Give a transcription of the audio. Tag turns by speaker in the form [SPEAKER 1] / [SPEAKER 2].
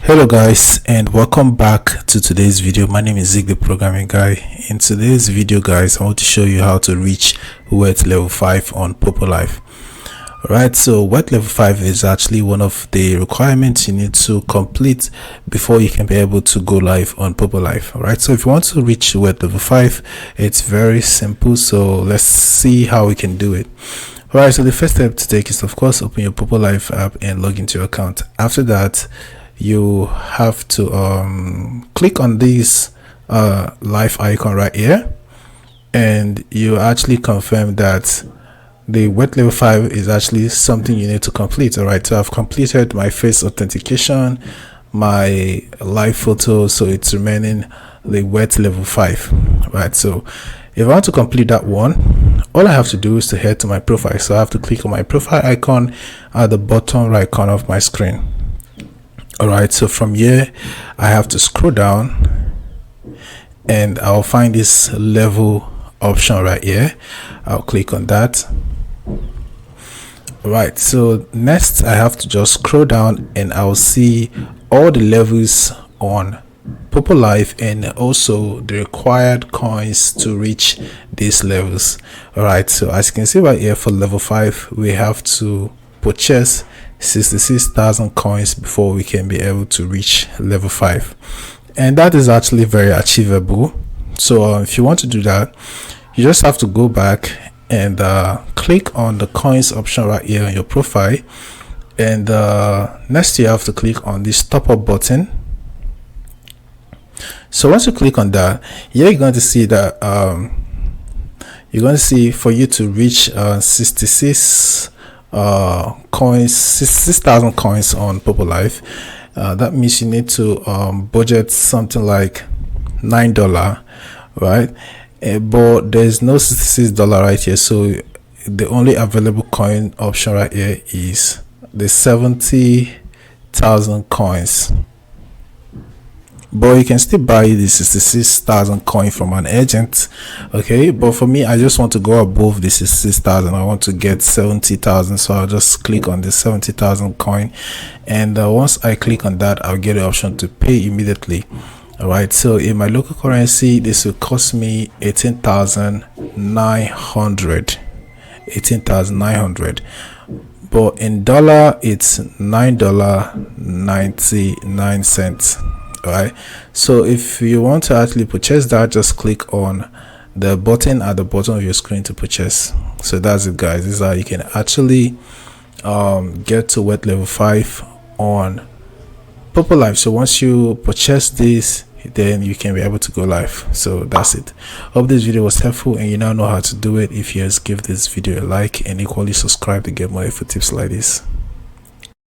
[SPEAKER 1] Hello guys, and welcome back to today's video. My name is Zig, the programming guy. In today's video guys, I want to show you how to reach wet level 5 on Poppo Live. Alright, so wet level 5 is actually one of the requirements you need to complete before you can be able to go live on Poppo Live. Alright, so if you want to reach wet level 5, it's very simple. So let's see how we can do it. Alright, so the first step to take is, of course, open your Poppo Live app and log into your account. After that, you have to click on this live icon right here, and you actually confirm that the wet level 5 is actually something you need to complete. All right, so I've completed my face authentication, my live photo, so it's remaining the wet level 5. Right, so if I want to complete that one, all I have to do is to head to my profile. So I have to click on my profile icon at the bottom right corner of my screen. All right, so from here I have to scroll down and I'll find this level option right here. I'll click on that. All right, so next I have to just scroll down and I'll see all the levels on Poppo Live and also the required coins to reach these levels. All right, so as you can see right here, for level 5 we have to purchase 66,000 coins before we can be able to reach level 5, and that is actually very achievable. So if you want to do that, you just have to go back and click on the coins option right here on your profile, and next you have to click on this top up button. So once you click on that, here you're going to see that you're going to see for you to reach 6,000 coins on Poppo Live, that means you need to budget something like $9, right? But there's no $66 right here, so the only available coin option right here is the 70,000 coins. But you can still buy the 66,000 coin from an agent, okay? But for me, I just want to go above the 66,000. I want to get 70,000, so I'll just click on the 70,000 coin, and once I click on that, I'll get the option to pay immediately. All right, so in my local currency, this will cost me 18,900. 18,900. But in dollar, it's $9.99. Right, so if you want to actually purchase that, just click on the button at the bottom of your screen to purchase. So that's it guys, this is how you can actually get to wet level 5 on Poppo Live. So once you purchase this, then you can be able to go live. So that's it. Hope this video was helpful and you now know how to do it. If yes, give this video a like and equally subscribe to get more info tips like this.